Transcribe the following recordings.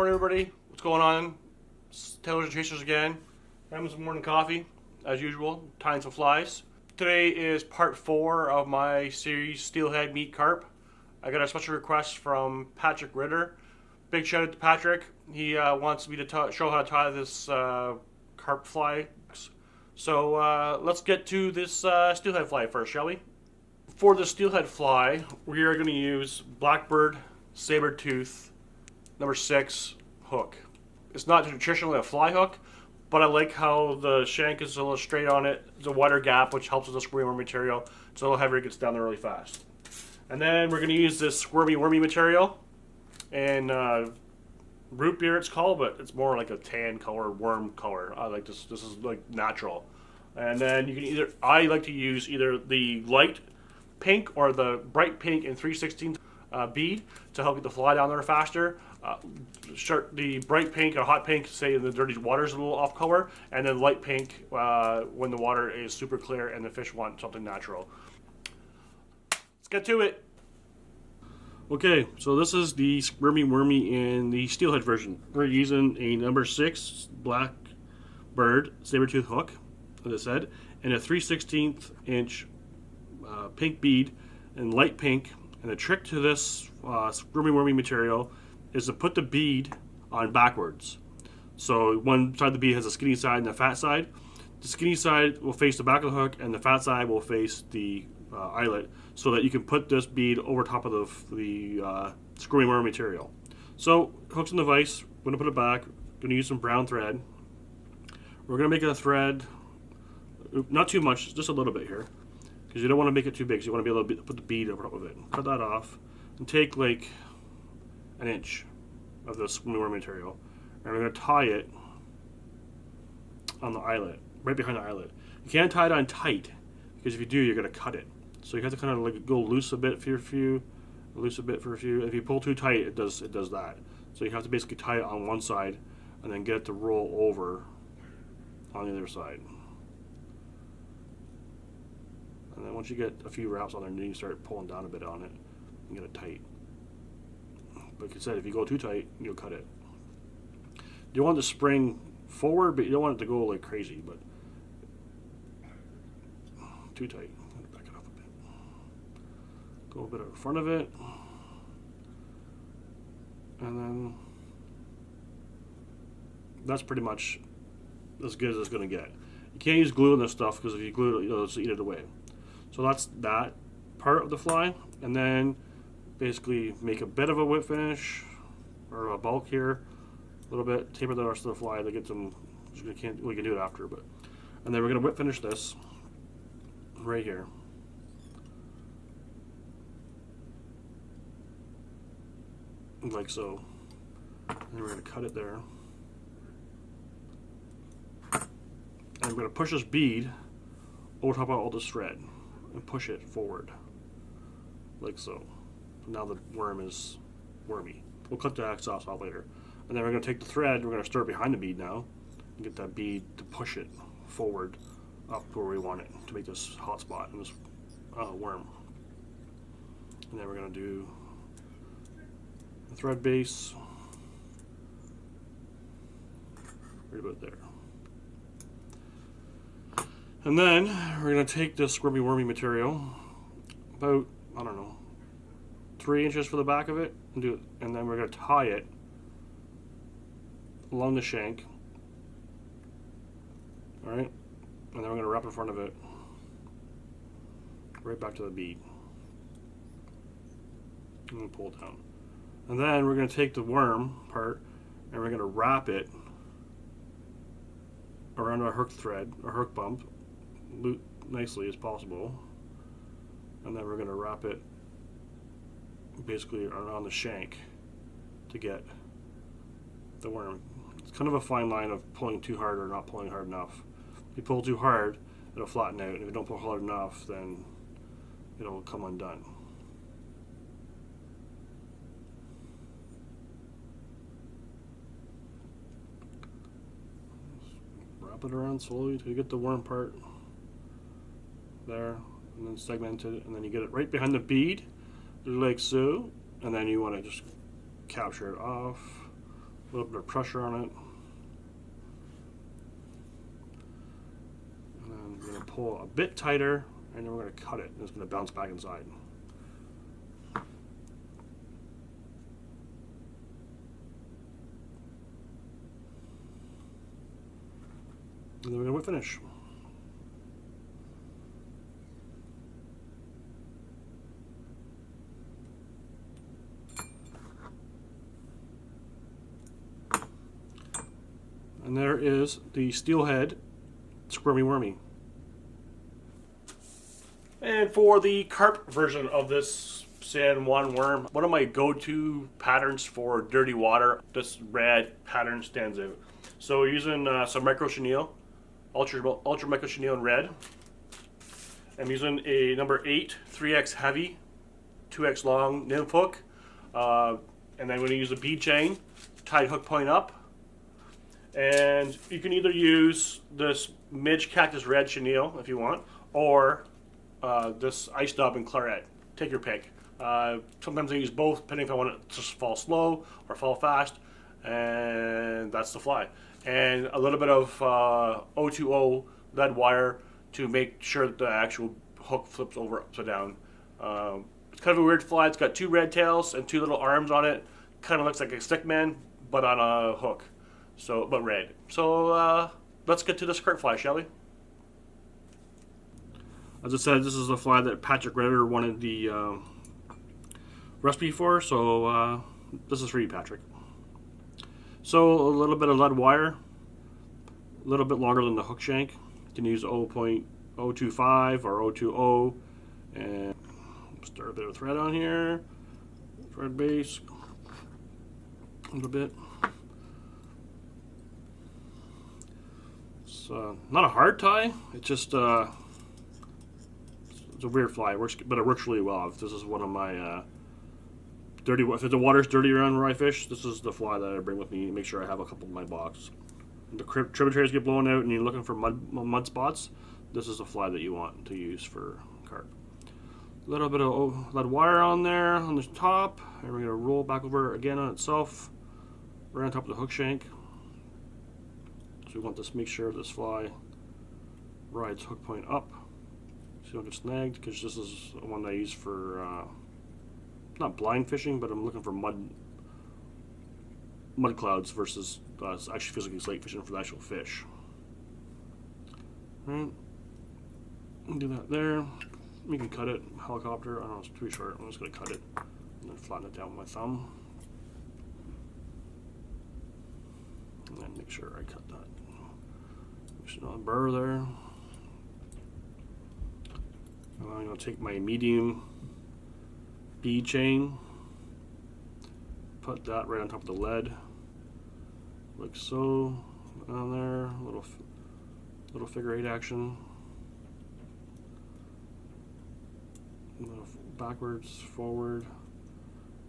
morning, everybody. What's going on? It's Tailors and Chasers again. Having some morning coffee, as usual, tying some flies. Today is part 4 of my series, Steelhead Meet Carp. I got a special request from Patrick Ritter. Big shout out to Patrick. He wants me to show how to tie this carp fly. So let's get to this steelhead fly first, shall we? For the steelhead fly, we are going to use Blackbird Sabertooth number 6 hook. It's not traditionally a fly hook, but I like how the shank is a little straight on it. There's a wider gap, which helps with the squirmy material. It's a little heavier, it gets down there really fast. And then we're going to use this squirmy wormy material. And root beer it's called, but it's more like a tan color, worm color. I like this. This is like natural. And then you can I like to use either the light pink or the bright pink in 3/16 bead to help get the fly down there faster. The bright pink or hot pink, say in the dirty water, is a little off color, and then light pink when the water is super clear and the fish want something natural. Let's get to it. Okay, so this is the squirmy wormy in the steelhead version. We're using a number 6 Blackbird Sabertooth hook, as I said, and a 3/16 inch pink bead in light pink. And the trick to this squirmy wormy material is to put the bead on backwards. So one side of the bead has a skinny side and a fat side. The skinny side will face the back of the hook, and the fat side will face the eyelet, so that you can put this bead over top of the squirmy wormy material. So hooks in the vise. We're gonna put it back. We're gonna use some brown thread. We're gonna make a thread, not too much, just a little bit here, because you don't want to make it too big. So you want to be able to put the bead over top of it. Cut that off and take like an inch of the squirmy wormy material, and we're gonna tie it on the eyelet, right behind the eyelet. You can't tie it on tight, because if you do, you're gonna cut it. So you have to kind of like go loose a bit for a few, loose a bit for a few. If you pull too tight, it does that. So you have to basically tie it on one side, and then get it to roll over on the other side. And then once you get a few wraps on there, then you start pulling down a bit on it and get it tight. But like I said, if you go too tight, you'll cut it. You want it to spring forward, but you don't want it to go like crazy. But too tight. Back it up a bit. Go a bit in front of it, and then that's pretty much as good as it's going to get. You can't use glue on this stuff, because if you glue it, it'll just eat it away. So that's that part of the fly, and then basically make a bit of a whip finish or a bulk here, a little bit, taper the rest of the fly to get some. We can do it after, but and then we're going to whip finish this right here. Like so. And we're going to cut it there. And we're going to push this bead over top of all this thread and push it forward. Like so. Now the worm is wormy. We'll cut the exhaust off later. And then we're going to take the thread, we're going to start behind the bead now, and get that bead to push it forward up where we want it to make this hot spot in this worm. And then we're going to do the thread base right about there. And then we're going to take this squirmy wormy material, about, I don't know, 3 inches for the back of it, and do it. And then we're going to tie it along the shank. All right. And then we're going to wrap in front of it right back to the bead and pull it down. And then we're going to take the worm part and we're going to wrap it around our hook thread, our hook bump, nicely as possible. And then we're going to wrap it basically around the shank to get the worm. It's kind of a fine line of pulling too hard or not pulling hard enough. If you pull too hard, it'll flatten out, and if you don't pull hard enough, then it'll come undone. Wrap it around slowly till you get the worm part there, and then segment it, and then you get it right behind the bead, like so, and then you want to just capture it off A little bit of pressure on it. And then we're going to pull a bit tighter, and then we're going to cut it, and it's going to bounce back inside. And then we're going to finish. And there is the Steelhead Squirmy Wormy. And for the carp version of this San Juan worm, one of my go-to patterns for dirty water, this red pattern stands out. So we're using some micro chenille, ultra micro chenille in red. I'm using a number 8 3x heavy 2x long nymph hook, and then I'm going to use a bead chain tied hook point up. And you can either use this Midge Cactus Red chenille if you want, or this Ice Dub and Claret. Take your pick. Sometimes I use both, depending if I want it to just fall slow or fall fast, and that's the fly. And a little bit of O2O lead wire to make sure that the actual hook flips over upside down. It's kind of a weird fly. It's got 2 red tails and 2 little arms on it. Kind of looks like a stickman, but on a hook. So, but red. So let's get to this carp fly, shall we? As I said, this is a fly that Patrick Ritter wanted the recipe for, so this is for you, Patrick. So a little bit of lead wire, a little bit longer than the hook shank. You can use 0.025 or 020, and start a bit of thread on here, thread base, a little bit. It's not a hard tie. It's just it's a weird fly. It works, but it works really well. If this is one of my dirty, if the water's dirty around where I fish, this is the fly that I bring with me. Make sure I have a couple in my box. When the tributaries get blown out and you're looking for mud spots, this is the fly that you want to use for carp. A little bit of lead wire on there on the top, and we're gonna roll back over again on itself, right on top of the hook shank. So we want to make sure this fly rides hook point up so you don't get snagged, because this is one I use for not blind fishing, but I'm looking for mud clouds versus actually physically slate fishing for the actual fish. All right, do that there. You can cut it, helicopter. I don't know, it's too short. I'm just going to cut it and then flatten it down with my thumb. And then make sure I cut that. Another burr there. I'm going to take my medium bead chain, put that right on top of the lead, like so, on there. Little figure 8 action. Backwards, forward,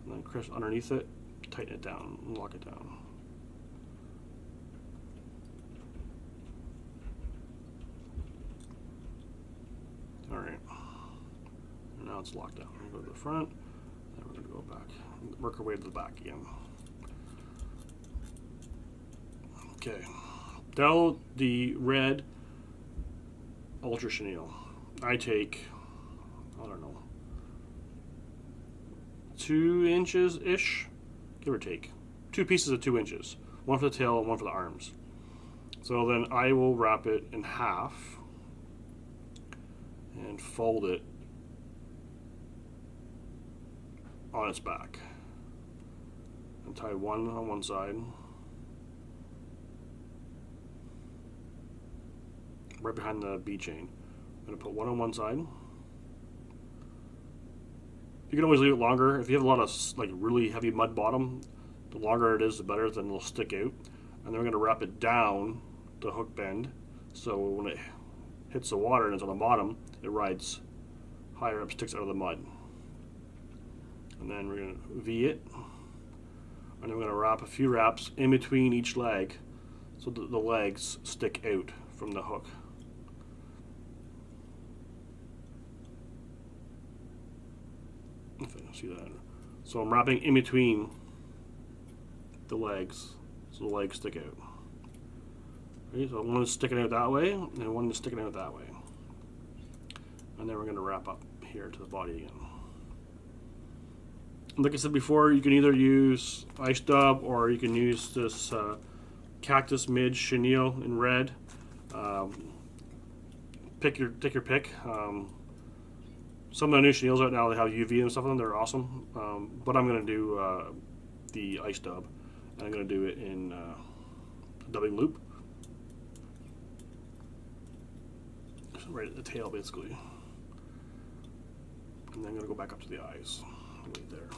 and then crisp underneath it. Tighten it down and lock it down. Alright, now it's locked down. We're going to go to the front, then we're going to go back, work our way to the back again. Okay, now the red ultra chenille. I take, I don't know, 2 inches-ish, give or take. 2 pieces of 2 inches. One for the tail and one for the arms. So then I will wrap it in half and fold it on its back. And tie one on one side, right behind the bead chain. I'm going to put one on one side. You can always leave it longer. If you have a lot of like really heavy mud bottom, the longer it is, the better, then it'll stick out. And then we're going to wrap it down the hook bend, so when it hits the water and it's on the bottom, it rides higher up, sticks out of the mud. And then we're going to V it, and then we're going to wrap a few wraps in between each leg so that the legs stick out from the hook. If I can see that. So I'm wrapping in between the legs so the legs stick out. Okay, so one is sticking out that way, and one is sticking out that way. And then we're going to wrap up here to the body again. Like I said before, you can either use ice dub or you can use this cactus midge chenille in red. Take your pick. Some of the new chenilles right now, they have UV and stuff on them. They're awesome. But I'm going to do the ice dub, and I'm going to do it in a dubbing loop. So right at the tail, basically. And then I'm going to go back up to the eyes. Right there.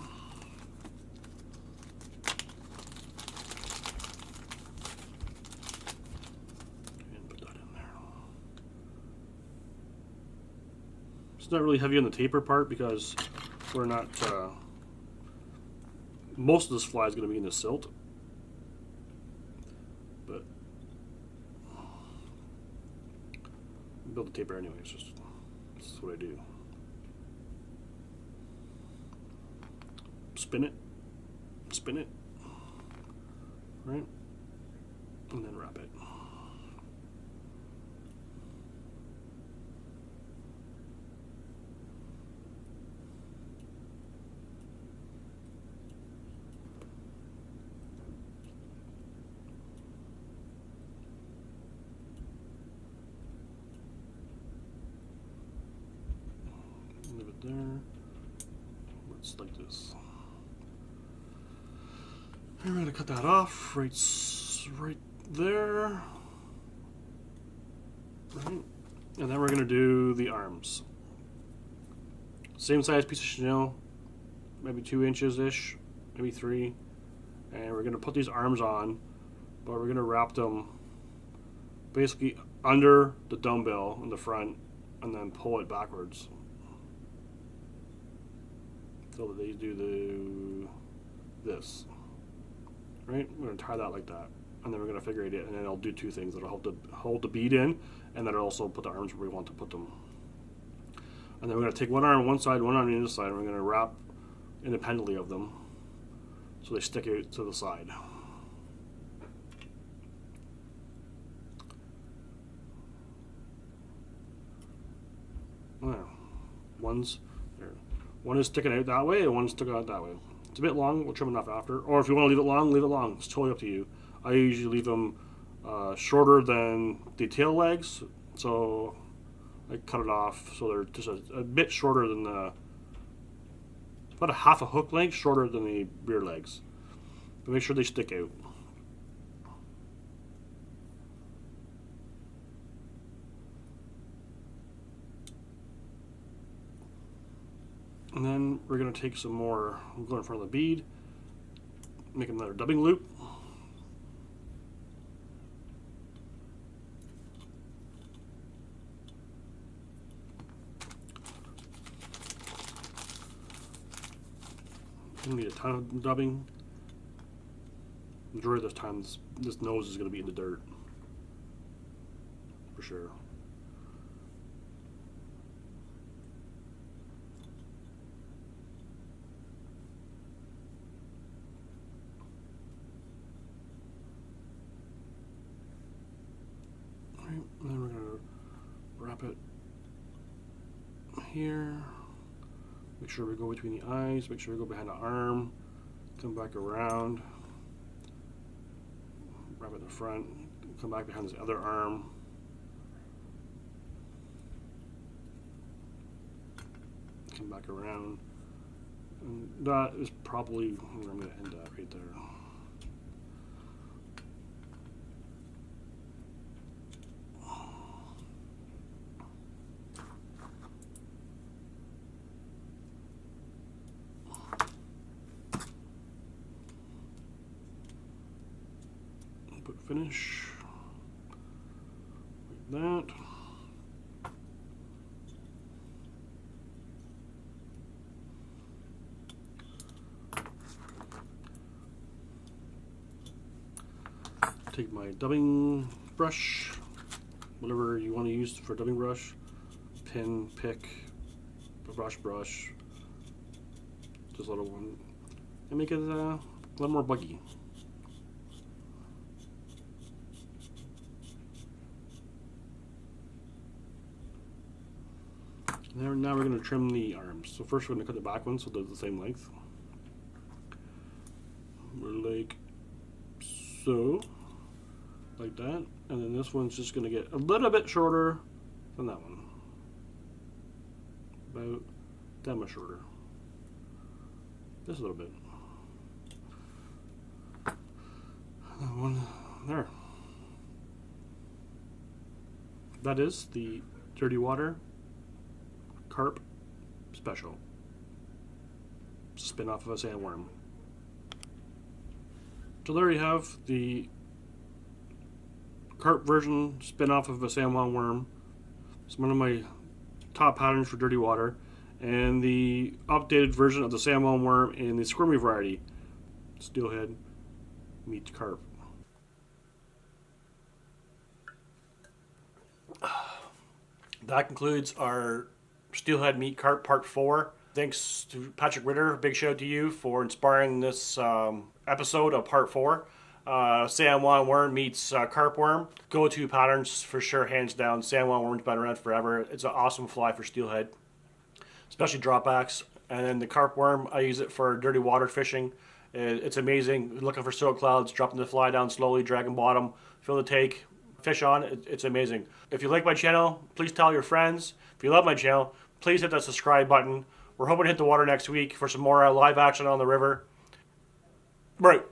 And put that in there. It's not really heavy on the taper part because we're not. Most of this fly is going to be in the silt, but build the taper anyway. It's just that's what I do. Spin it, right, and then wrap it. Leave it there. Let's like this. And we're going to cut that off right there. Right. And then we're going to do the arms. Same size piece of chenille, maybe 2 inches-ish, maybe 3. And we're going to put these arms on, but we're going to wrap them basically under the dumbbell in the front and then pull it backwards. So that they do this. Right? We're going to tie that like that. And then we're going to figure eight it, and then it'll do 2 things. It'll hold the bead in, and then it'll also put the arms where we want to put them. And then we're going to take one arm on one side, one arm on the other side, and we're going to wrap independently of them so they stick out to the side. Well, one is sticking out that way, and one's sticking out that way. It's a bit long, we'll trim it off after. Or if you want to leave it long, leave it long. It's totally up to you. I usually leave them shorter than the tail legs, so I cut it off so they're just a bit shorter than about a half a hook length shorter than the rear legs. But make sure they stick out. And then we're going to take some more, we'll go in front of the bead, make another dubbing loop. You need a ton of dubbing. Majority of the time, this nose is going to be in the dirt, for sure. And then we're going to wrap it here. Make sure we go between the eyes, make sure we go behind the arm, come back around, wrap it in the front, come back behind this other arm. Come back around. And that is probably where I'm going to end that right there. Put finish like that. Take my dubbing brush, whatever you want to use for dubbing brush, pin, pick, brush, just a little one, and make it a little more buggy. Now we're going to trim the arms. So first we're going to cut the back one so they're the same length. We're like so, like that, and then this one's just going to get a little bit shorter than that one. About that much shorter. Just a little bit. That one there. That is the Dirty Water Carp Special. Spin off of a sandworm. So there you have the carp version spin off of a San Juan worm. It's one of my top patterns for dirty water. And the updated version of the San Juan worm in the squirmy variety. Steelhead meets carp. That concludes our Steelhead Meat Carp Part 4. Thanks to Patrick Ritter. Big shout out to you for inspiring this episode of Part 4. San Juan worm meets carp worm. Go-to patterns for sure, hands down. San Juan worm's been around forever. It's an awesome fly for steelhead, especially dropbacks. And then the carp worm, I use it for dirty water fishing. It's amazing. Looking for silk clouds, dropping the fly down slowly, dragging bottom, fill the take, fish on. It's amazing. If you like my channel, please tell your friends. If you love my channel, please hit that subscribe button. We're hoping to hit the water next week for some more live action on the river. Right.